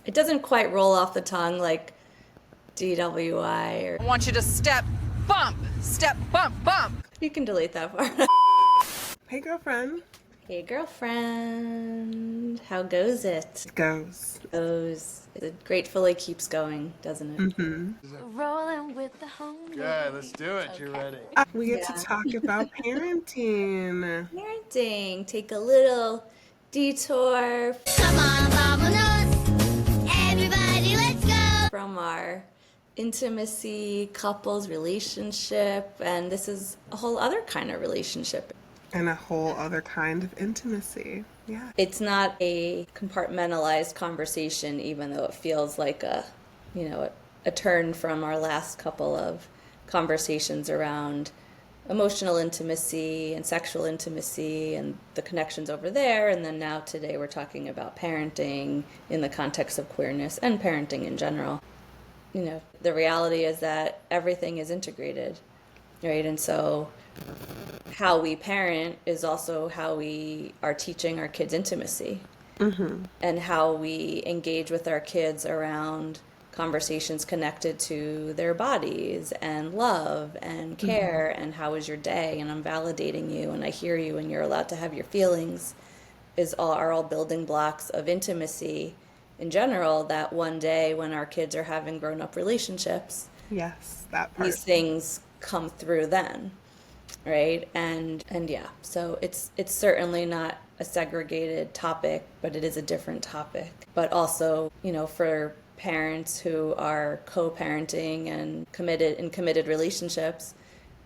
It doesn't quite roll off the tongue like DWI or... I want you to step, bump, bump. You can delete that part. Hey, girlfriend. Hey, girlfriend. How goes it? It goes. Goes. It gratefully keeps going, doesn't it? Mm-hmm. Rolling with the homie. Good, let's do it. You ready? We get to talk about parenting. Parenting. Take a little detour Come on, vámonos. Everybody, let's go. from our intimacy, couples, relationship, and this is a whole other kind of relationship. And a whole other kind of intimacy. Yeah. It's not a compartmentalized conversation, even though it feels like a turn from our last couple of conversations around emotional intimacy and sexual intimacy and the connections over there. And then now today we're talking about parenting in the context of queerness and parenting in general. The reality is that everything is integrated, right? And so how we parent is also how we are teaching our kids intimacy, and how we engage with our kids around conversations connected to their bodies and love and care, and how was your day, and I'm validating you and I hear you and you're allowed to have your feelings are all building blocks of intimacy in general, that one day when our kids are having grown-up relationships, Yes, that part. these things come through then, right? And yeah, so it's certainly not a segregated topic, but it is a different topic. But also, for parents who are co-parenting and committed relationships,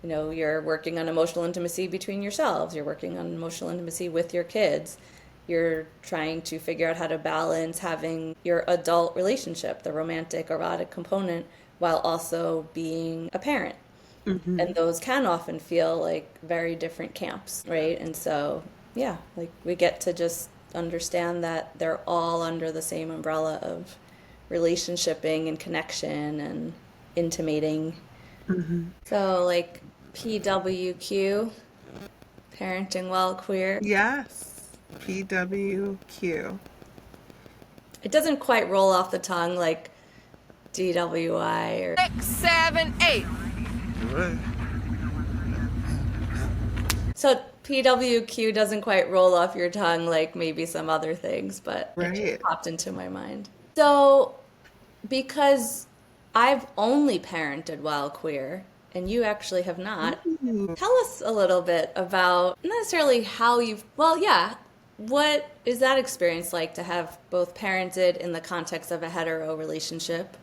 you're working on emotional intimacy between yourselves, you're working on emotional intimacy with your kids. You're trying to figure out how to balance having your adult relationship, the romantic, erotic component, while also being a parent. And those can often feel like very different camps, right? And so, yeah, like we get to just understand that they're all under the same umbrella of relationshiping and connection and intimating. So, like PWQ, parenting while queer. Yes. PWQ. It doesn't quite roll off the tongue like DWI or... 6, 7, 8. Right. So PWQ doesn't quite roll off your tongue like maybe some other things, but it Right. just popped into my mind. So, because I've only parented while queer, and you actually have not, tell us a little bit about not necessarily how you've, what is that experience like to have both parented in the context of a hetero relationship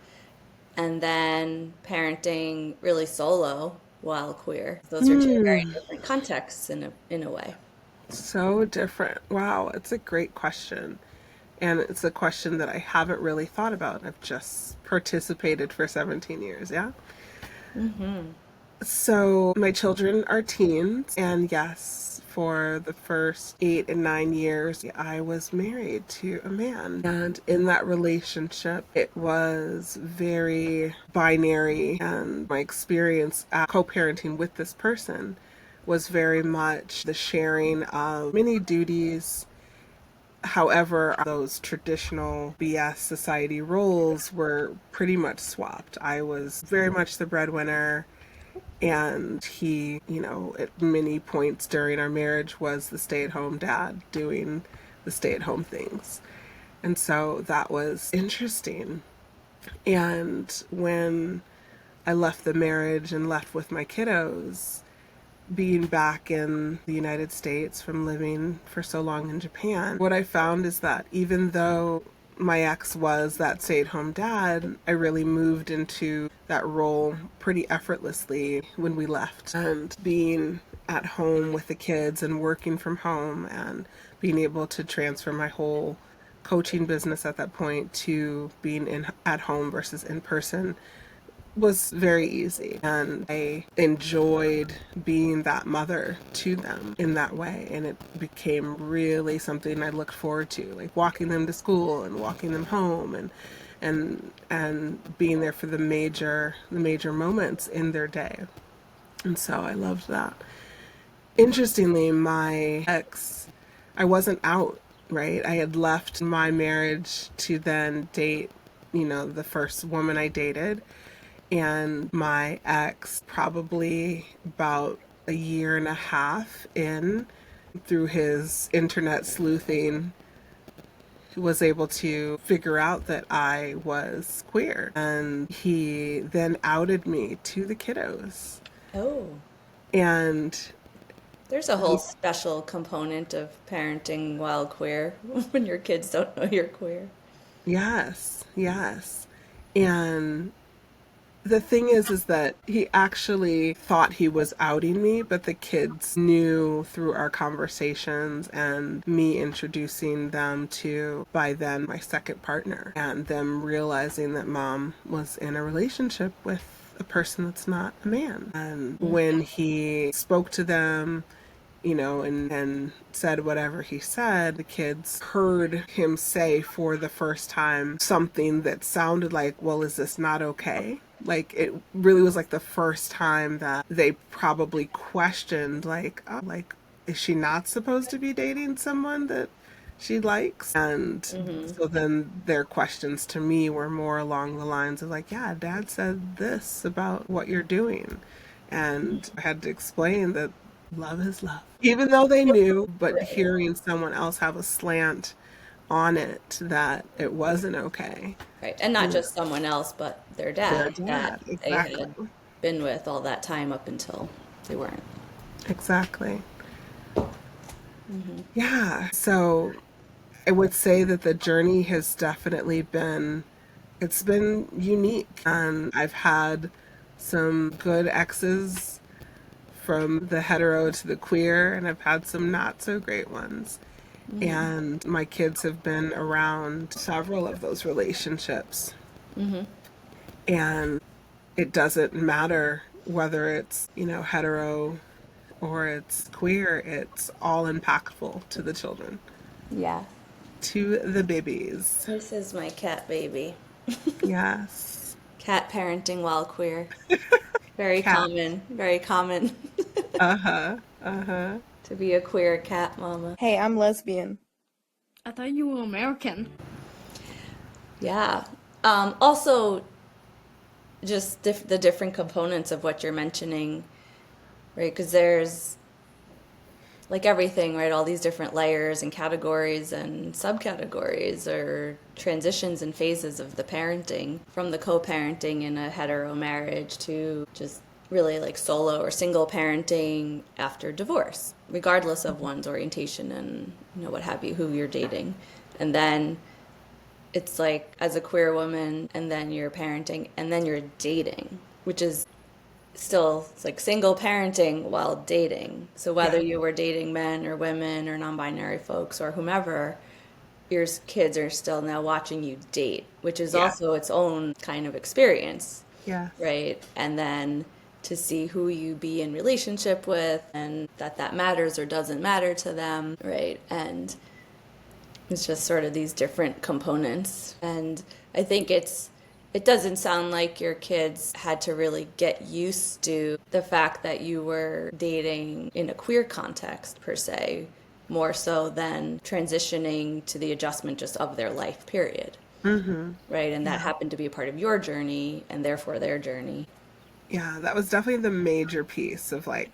and then parenting really solo while queer? Those are two very different contexts in a way. So different. Wow, it's a great question. And it's a question that I haven't really thought about. I've just participated for 17 years, yeah? So my children are teens, and yes, for the first 8 and 9 years, I was married to a man. And in that relationship, it was very binary, and my experience at co-parenting with this person was very much the sharing of many duties. However, those traditional BS society roles were pretty much swapped. I was very much the breadwinner, and he, at many points during our marriage was the stay-at-home dad doing the stay-at-home things. And so that was interesting. And when I left the marriage and left with my kiddos, being back in the United States from living for so long in Japan, what I found is that even though my ex was that stay-at-home dad, I really moved into that role pretty effortlessly when we left. And being at home with the kids and working from home and being able to transfer my whole coaching business at that point to being at home versus in person was very easy, and I enjoyed being that mother to them in that way, and it became really something I looked forward to, like walking them to school and walking them home and being there for the major moments in their day. And so I loved that. Interestingly, my ex, I wasn't out right? I had left my marriage to then date, the first woman I dated. And my ex, probably about a year and a half in, through his internet sleuthing, was able to figure out that I was queer. And he then outed me to the kiddos. Oh, And there's a whole special component of parenting while queer when your kids don't know you're queer. yes, yes. And the thing is that he actually thought he was outing me, but the kids knew through our conversations and me introducing them to, by then, my second partner, and them realizing that mom was in a relationship with a person that's not a man. And when he spoke to them, and said whatever he said, the kids heard him say for the first time something that sounded like, well, is this not okay? Like, it really was like the first time that they probably questioned, like, oh, like, is she not supposed to be dating someone that she likes? And so then their questions to me were more along the lines of like, yeah, dad said this about what you're doing. And I had to explain that love is love. Even though they knew, but hearing someone else have a slant on it that it wasn't okay. Right. And not just someone else, but their dad Their that dad, they exactly. had been with all that time up until they weren't. Exactly. Yeah. So I would say that the journey has definitely it's been unique. And I've had some good exes from the hetero to the queer, and I've had some not so great ones. And my kids have been around several of those relationships. And it doesn't matter whether it's, hetero or it's queer, it's all impactful to the children, Yeah. to the babies. This is my cat baby. Yes. Cat parenting while queer. Very Cat. common. Very common Uh-huh. Uh-huh. to be a queer cat mama. Hey, I'm lesbian. I thought you were American. Yeah. Also, just the different components of what you're mentioning, right? Because there's like everything, right? All these different layers and categories and subcategories or transitions and phases of the parenting, from the co-parenting in a hetero marriage to just really like solo or single parenting after divorce, regardless of one's orientation and what have you, who you're dating. And then it's like as a queer woman, and then you're parenting, and then you're dating, which is still, it's like single parenting while dating. So whether you were dating men or women or non-binary folks or whomever, your kids are still now watching you date, which is also its own kind of experience, Yeah. right? And then to see who you be in relationship with, and that matters or doesn't matter to them, right? And it's just sort of these different components. And I think it doesn't sound like your kids had to really get used to the fact that you were dating in a queer context per se, more so than transitioning to the adjustment just of their life period. Right? And that happened to be a part of your journey and therefore their journey. Yeah, that was definitely the major piece of like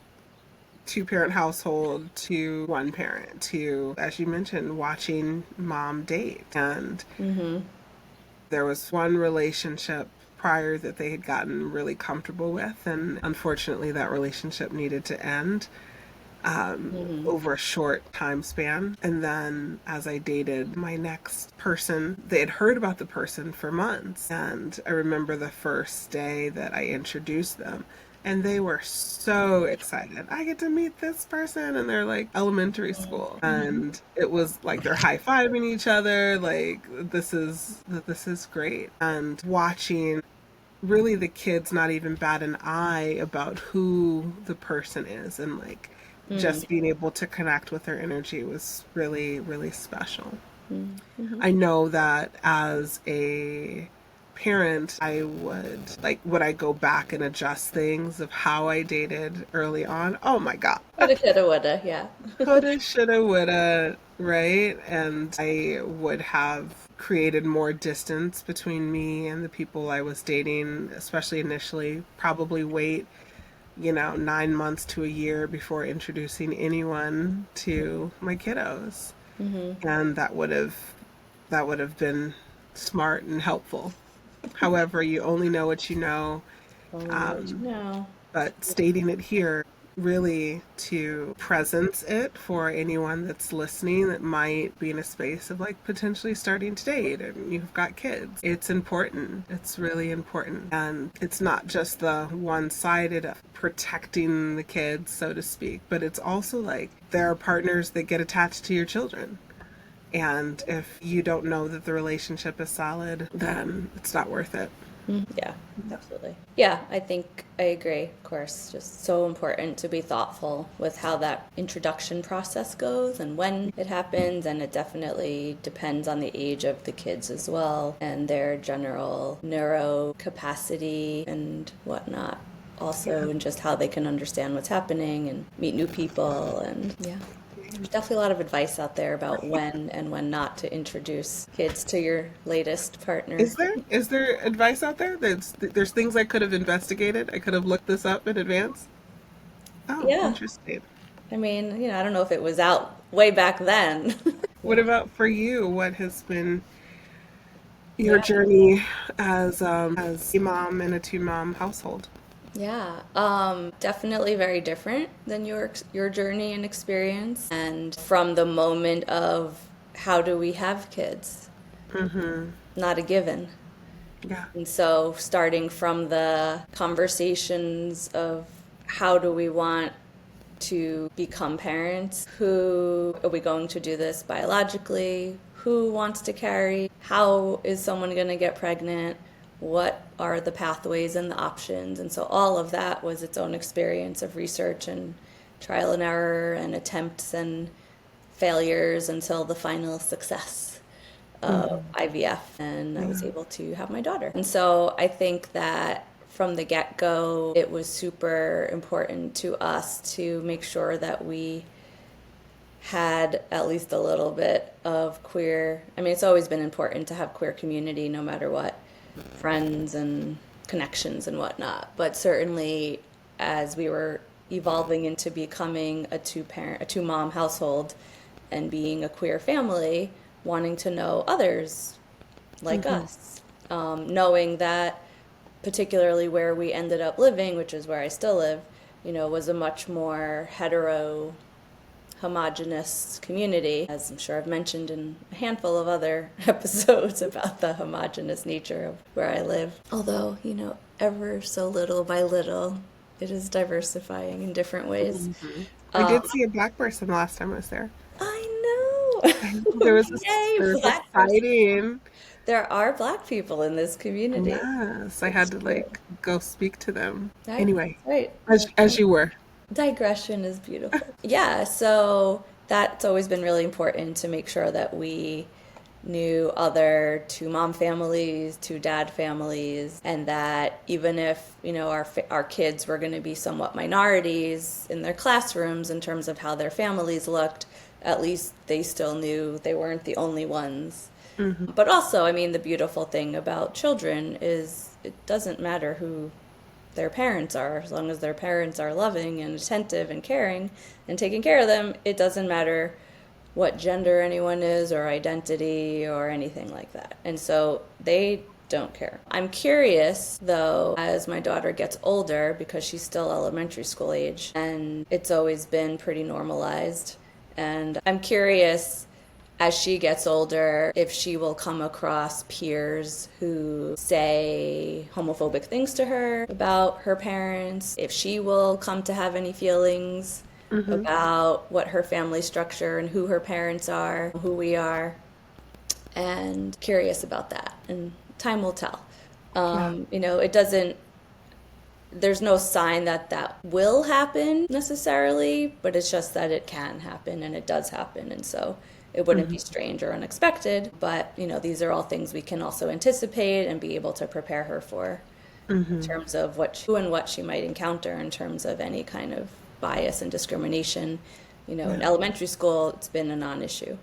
two-parent household to one parent to, as you mentioned, watching mom date. And there was one relationship prior that they had gotten really comfortable with, and unfortunately that relationship needed to end over a short time span. And then as I dated my next person, they had heard about the person for months. And I remember the first day that I introduced them, and they were so excited. I get to meet this person, and they're like elementary school. And it was like they're high-fiving each other, like this is great. And watching really the kids not even bat an eye about who the person is, and like just being able to connect with their energy was really, really special. I know that as a parent, I would I go back and adjust things of how I dated early on? Oh my God. Coulda, shoulda, woulda, yeah. Coulda, shoulda, woulda. right? And I would have created more distance between me and the people I was dating, especially initially, probably wait, 9 months to a year before introducing anyone to my kiddos. And that would have been smart and helpful. However, you only know what you know, Only know what you know. but stating it here really to presence it for anyone that's listening that might be in a space of like potentially starting to date and you've got kids. It's important. It's really important. And it's not just the one-sided of protecting the kids, so to speak, but it's also like there are partners that get attached to your children. And if you don't know that the relationship is solid, then it's not worth it. Yeah, absolutely. Yeah, I think I agree, of course. Just so important to be thoughtful with how that introduction process goes and when it happens. And it definitely depends on the age of the kids as well and their general neuro capacity and whatnot. Also, and just how they can understand what's happening and meet new people. And yeah, there's definitely a lot of advice out there about when and when not to introduce kids to your latest partner. Is there advice out there? There's things I could have investigated. I could have looked this up in advance. Oh, Yeah. interesting. I mean, I don't know if it was out way back then. What about for you? What has been your journey as a mom in a two-mom household? Yeah, definitely very different than your journey and experience. And from the moment of how do we have kids? Not a given. Yeah. And so starting from the conversations of how do we want to become parents? Who are we going to do this biologically? Who wants to carry? How is someone going to get pregnant? What are the pathways and the options? And so all of that was its own experience of research and trial and error and attempts and failures until the final success of IVF. And I was able to have my daughter. And so I think that from the get-go, it was super important to us to make sure that we had at least a little bit of queer. I mean, it's always been important to have queer community no matter what, friends and connections and whatnot. But certainly as we were evolving into becoming a two-mom household and being a queer family, wanting to know others like us, knowing that particularly where we ended up living, which is where I still live, was a much more homogenous community, as I'm sure I've mentioned in a handful of other episodes about the homogenous nature of where I live. Although, ever so little by little, it is diversifying in different ways. I did see a black person the last time I was there. I know. There was Yay, there was a black person. sighting. There are black people in this community. Yes, I had to go speak to them. Right, Anyway, right. as you were. Digression is beautiful. Yeah, so that's always been really important to make sure that we knew other two-mom families, two-dad families, and that even if, our kids were going to be somewhat minorities in their classrooms in terms of how their families looked, at least they still knew they weren't the only ones. But also, I mean, the beautiful thing about children is it doesn't matter who their parents are, as long as their parents are loving and attentive and caring and taking care of them. It doesn't matter what gender anyone is or identity or anything like that. And so they don't care. I'm curious, though, as my daughter gets older, because she's still elementary school age, and it's always been pretty normalized. And I'm curious, as she gets older, if she will come across peers who say homophobic things to her about her parents, if she will come to have any feelings about what her family structure and who her parents are, who we are, and curious about that. And time will tell. It doesn't, there's no sign that that will happen necessarily, but it's just that it can happen and it does happen. And so it wouldn't be strange or unexpected, but these are all things we can also anticipate and be able to prepare her for in terms of who and what she might encounter in terms of any kind of bias and discrimination You know, in elementary school, it's been a non-issue.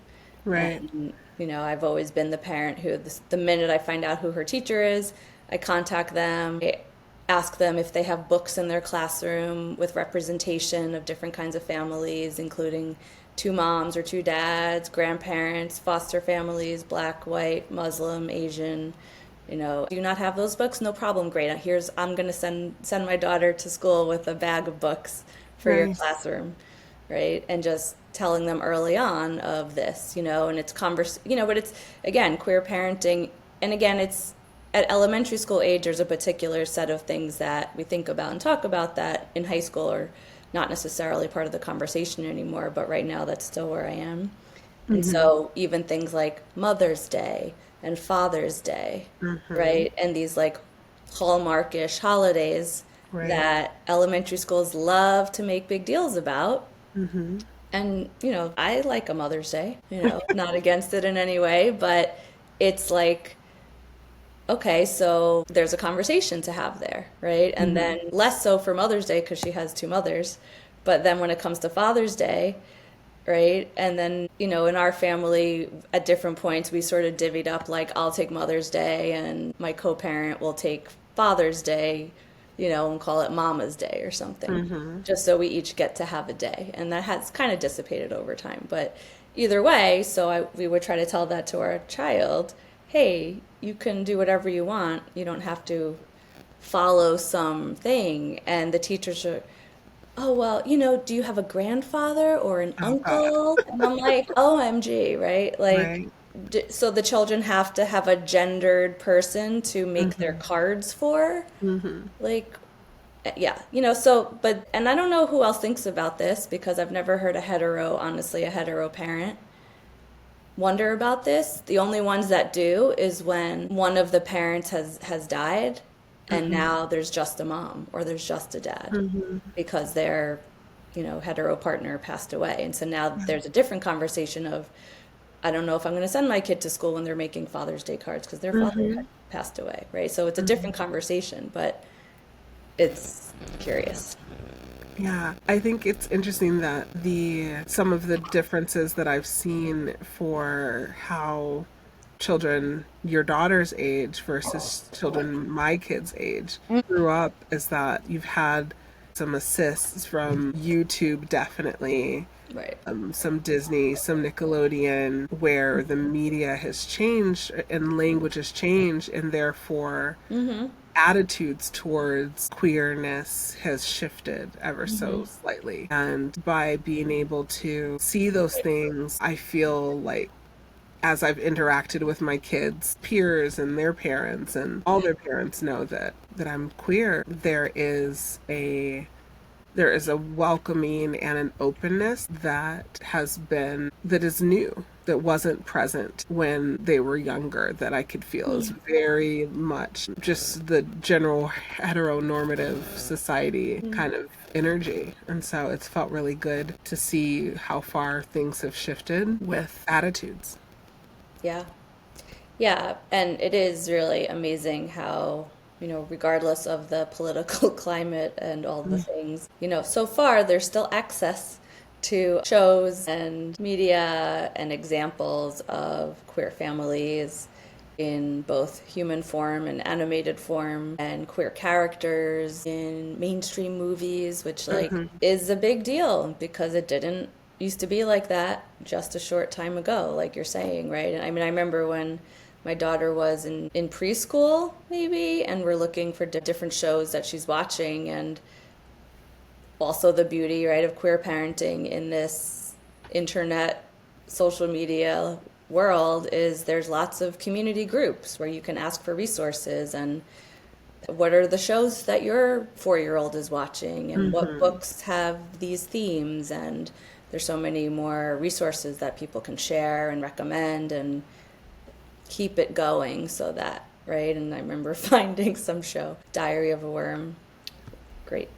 Right. And, you know, I've always been the parent who, the minute I find out who her teacher is, I contact them, I ask them if they have books in their classroom with representation of different kinds of families, including two moms or two dads, grandparents, foster families, black, white, Muslim, Asian. You know, do you not have those books? No problem. Great. I'm going to send my daughter to school with a bag of books for your Nice. classroom, right? And just telling them early on of this, you know, and it's you know, but it's, again, queer parenting. And again, it's at elementary school age, there's a particular set of things that we think about and talk about that in high school are not necessarily part of the conversation anymore. But right now, that's still where I am. And so even things like Mother's Day and Father's Day, right? And these like hallmarkish holidays Right. that elementary schools love to make big deals about. And, you know, I like a Mother's Day, you know, not against it in any way, but it's like, okay, so there's a conversation to have there, right? And then less so for Mother's Day because she has two mothers. But then when it comes to Father's Day, right? And then, you know, in our family, at different points, we sort of divvied up, like, I'll take Mother's Day and my co-parent will take Father's Day, you know, and call it Mama's Day or something, just so we each get to have a day. And that has kind of dissipated over time. But either way, we would try to tell that to our child, hey, you can do whatever you want. You don't have to follow something. And the teachers are, oh, well, you know, do you have a grandfather or an uncle? And I'm like, OMG, right? Like, Right. So the children have to have a gendered person to make their cards for? Like, yeah, you know, so, but, and I don't know who else thinks about this because I've never heard honestly, a hetero parent wonder about this. The only ones that do is when one of the parents has died and now there's just a mom or there's just a dad because their, you know, hetero partner passed away. And so now there's a different conversation of, I don't know if I'm going to send my kid to school when they're making Father's Day cards because their father had passed away, right? So it's a different conversation, but it's curious. Yeah, I think it's interesting that some of the differences that I've seen for how children your daughter's age versus children my kids' age grew up is that you've had some assists from YouTube, definitely. Right. Some Disney, some Nickelodeon, where the media has changed and language has changed, and therefore attitudes towards queerness has shifted ever so slightly. And by being able to see those things, I feel like as I've interacted with my kids' peers and their parents, and all their parents know that I'm queer, there is a welcoming and an openness that is new, that wasn't present when they were younger, that I could feel is very much just the general heteronormative society kind of energy. And so it's felt really good to see how far things have shifted with attitudes. Yeah. Yeah. And it is really amazing how, you know, regardless of the political climate and all the things, you know, so far there's still access to shows and media and examples of queer families in both human form and animated form, and queer characters in mainstream movies, which like is a big deal because it didn't used to be like that just a short time ago, like you're saying, right? And I mean, I remember when my daughter was in preschool, maybe, and we're looking for different shows that she's watching, and also the beauty, right, of queer parenting in this internet, social media world is there's lots of community groups where you can ask for resources and what are the shows that your 4-year-old is watching and what books have these themes, and there's so many more resources that people can share and recommend and keep it going so that, right? And I remember finding some show, Diary of a Worm. Great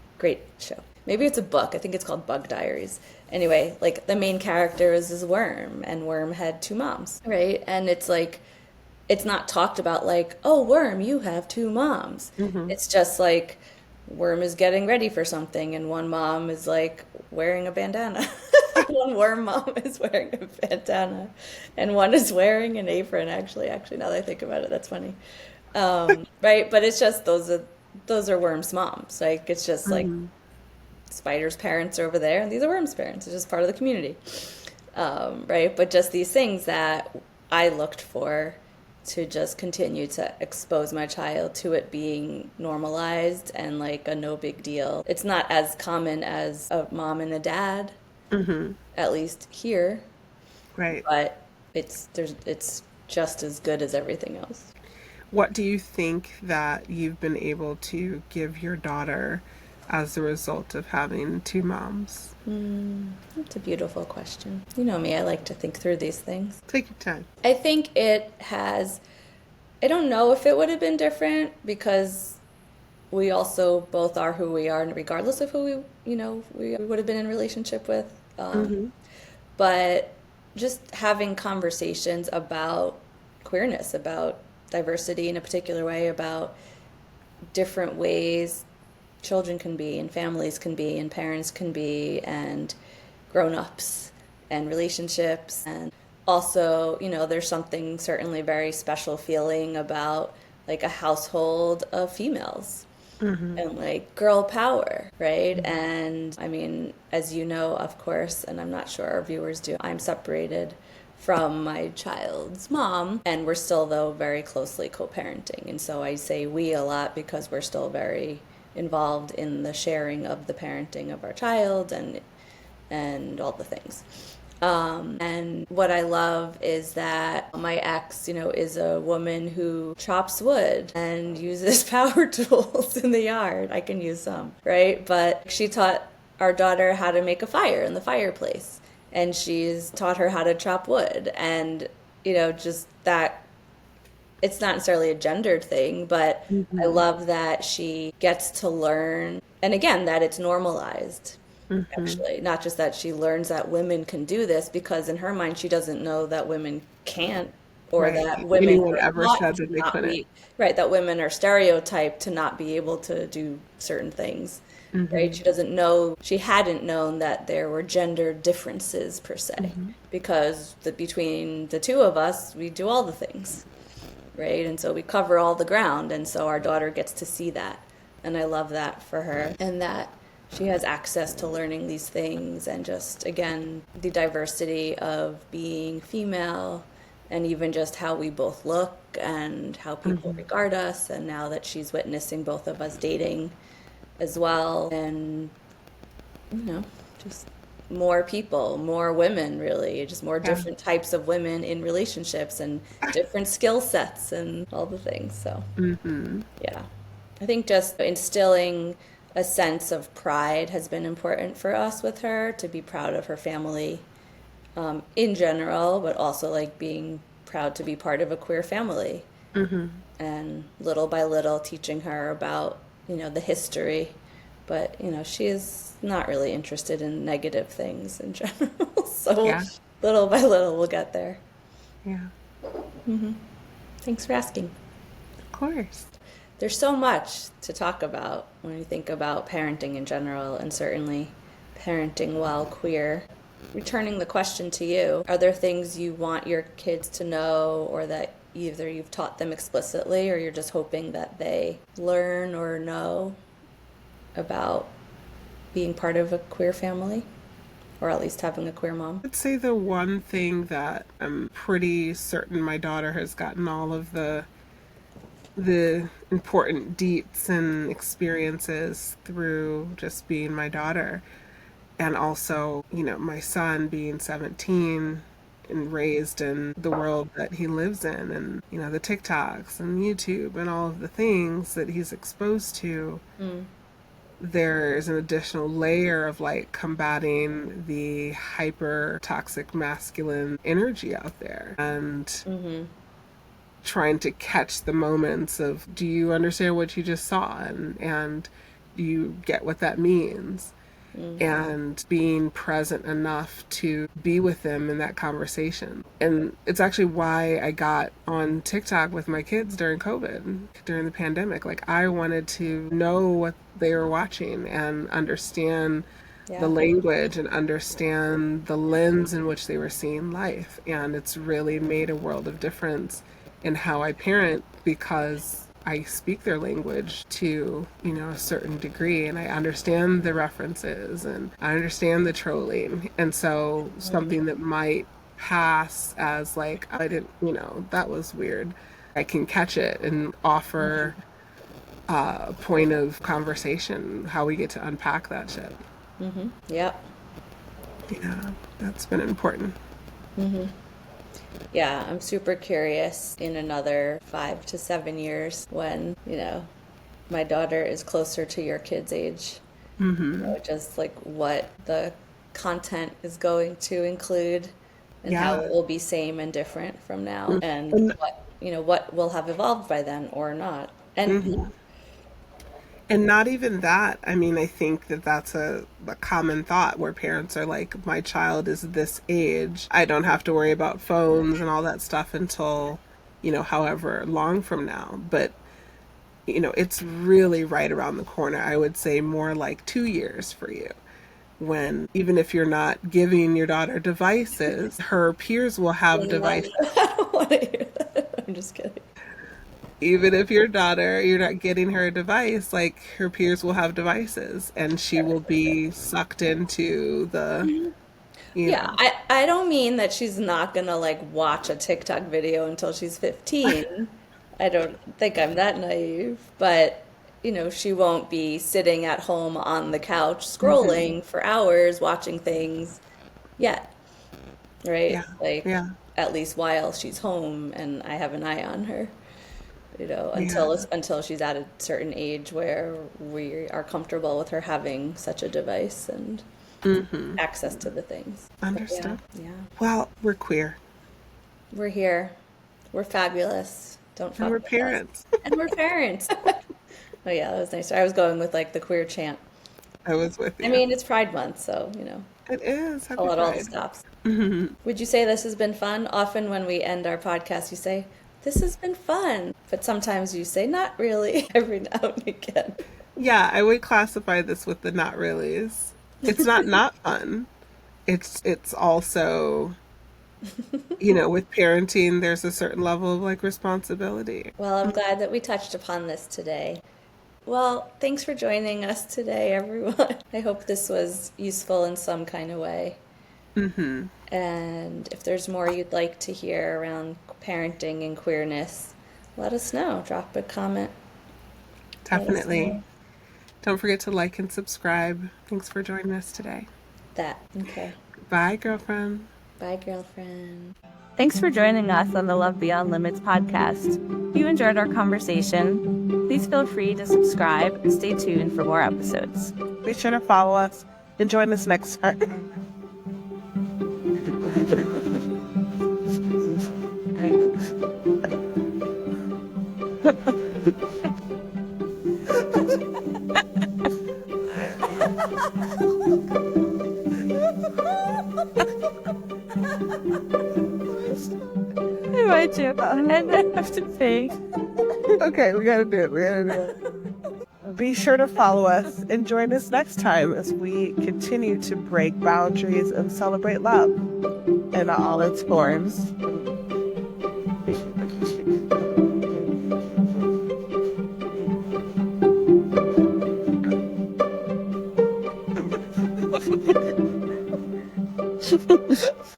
show. Maybe it's a book. I think it's called Bug Diaries. Anyway, like the main character is this worm, and Worm had 2 moms, right? And it's like, it's not talked about like, oh, Worm, you have 2 moms. It's just like, Worm is getting ready for something, and one mom is like wearing a bandana. One worm mom is wearing a bandana, and one is wearing an apron. Actually, now that I think about it, that's funny. Right? But it's just those are worms' moms. Like it's just like Mhm. Spider's parents are over there, and these are Worm's parents. It's just part of the community, right? But just these things that I looked for to just continue to expose my child to it being normalized and like a no big deal. It's not as common as a mom and a dad, Mhm. at least here, Right. but it's just as good as everything else. What do you think that you've been able to give your daughter as a result of having two moms? It's a beautiful question. You know me, I like to think through these things. Take your time. I think I don't know if it would have been different because we also both are who we are, and regardless of who we would have been in relationship with. But just having conversations about queerness, about diversity in a particular way, about different ways children can be, and families can be, and parents can be, and grown-ups, and relationships. And also, there's something certainly very special feeling about like a household of females and like girl power, right? And I mean, as you know, of course, and I'm not sure our viewers do, I'm separated from my child's mom, and we're still, though, very closely co-parenting. And so I say we a lot because we're still very involved in the sharing of the parenting of our child and all the things. And what I love is that my ex, is a woman who chops wood and uses power tools in the yard. I can use some, right? But she taught our daughter how to make a fire in the fireplace, and she's taught her how to chop wood. And, just that it's not necessarily a gendered thing, but I love that she gets to learn, and again, that it's normalized. Actually, not just that she learns that women can do this, because in her mind she doesn't know that women can't, or Right. that women Anyone are ever taught said to that they not couldn't. be, right, that women are stereotyped to not be able to do certain things, right? She hadn't known that there were gender differences per se, because between the two of us, we do all the things, right? And so we cover all the ground, and so our daughter gets to see that, and I love that for her, and that she has access to learning these things, and just, again, the diversity of being female, and even just how we both look and how people regard us. And now that she's witnessing both of us dating as well, and, just more people, more women, really, just more different types of women in relationships, and different skill sets and all the things. So, yeah. I think just instilling a sense of pride has been important for us with her, to be proud of her family in general, but also like being proud to be part of a queer family. And little by little teaching her about, the history. But, she is not really interested in negative things in general. So Yeah. little by little, we'll get there. Yeah. Thanks for asking. Of course. There's so much to talk about when you think about parenting in general, and certainly parenting while queer. Returning the question to you, are there things you want your kids to know, or that either you've taught them explicitly, or you're just hoping that they learn or know about being part of a queer family, or at least having a queer mom? I'd say the one thing that I'm pretty certain my daughter has gotten all of the important deets and experiences through just being my daughter, and also, my son being 17 and raised in the world that he lives in, and, the TikToks and YouTube and all of the things that he's exposed to. There's an additional layer of like combating the hyper toxic masculine energy out there, and trying to catch the moments of, do you understand what you just saw, and do you get what that means? And being present enough to be with them in that conversation. And it's actually why I got on TikTok with my kids during COVID, during the pandemic. Like, I wanted to know what they were watching and understand the language and understand the lens in which they were seeing life. And it's really made a world of difference in how I parent, because I speak their language to, a certain degree, and I understand the references and I understand the trolling. And so something that might pass as like, I didn't, that was weird, I can catch it and offer a point of conversation, how we get to unpack that shit. Yep. Yeah, that's been important. Yeah, I'm super curious in another 5 to 7 years when, my daughter is closer to your kid's age. Just like what the content is going to include and how it will be same and different from now, and what will have evolved by then or not. And not even that. I mean, I think that that's a common thought where parents are like, my child is this age, I don't have to worry about phones and all that stuff until, however long from now. But, it's really right around the corner. I would say more like 2 years for you. When even if you're not giving your daughter devices, her peers will have devices. I don't want to hear that. I'm just kidding. Even if your daughter, you're not getting her a device, like her peers will have devices and she will be sucked into the, Yeah, I don't mean that she's not gonna like watch a TikTok video until she's 15. I don't think I'm that naive, but she won't be sitting at home on the couch scrolling for hours watching things yet, right? At least while she's home and I have an eye on her. Until she's at a certain age where we are comfortable with her having such a device and access to the things. Understood. Yeah. Well, we're queer. We're here. We're fabulous. Don't fuck And we're with us. parents. And we're parents. Oh yeah, that was nice. I was going with like the queer chant. I was with you. I mean, it's Pride Month, so It is. Happy pull out all the Pride. stops. Would you say this has been fun? Often when we end our podcast, you say, "This has been fun," but sometimes you say, "Not really." Every now and again. Yeah, I would classify this with the not reallys. It's not fun. It's also, with parenting, there's a certain level of like responsibility. Well, I'm glad that we touched upon this today. Well, thanks for joining us today, everyone. I hope this was useful in some kind of way. And if there's more you'd like to hear around parenting and queerness, let us know. Drop a comment. Definitely. Don't forget to like and subscribe. Thanks for joining us today. Okay. Bye, girlfriend. Bye, girlfriend. Thanks for joining us on the Love Beyond Limits podcast. If you enjoyed our conversation, please feel free to subscribe and stay tuned for more episodes. Be sure to follow us and join us next time. I might do. And I have to pay. Okay, we gotta do it. Be sure to follow us and join us next time as we continue to break boundaries and celebrate love in all its forms.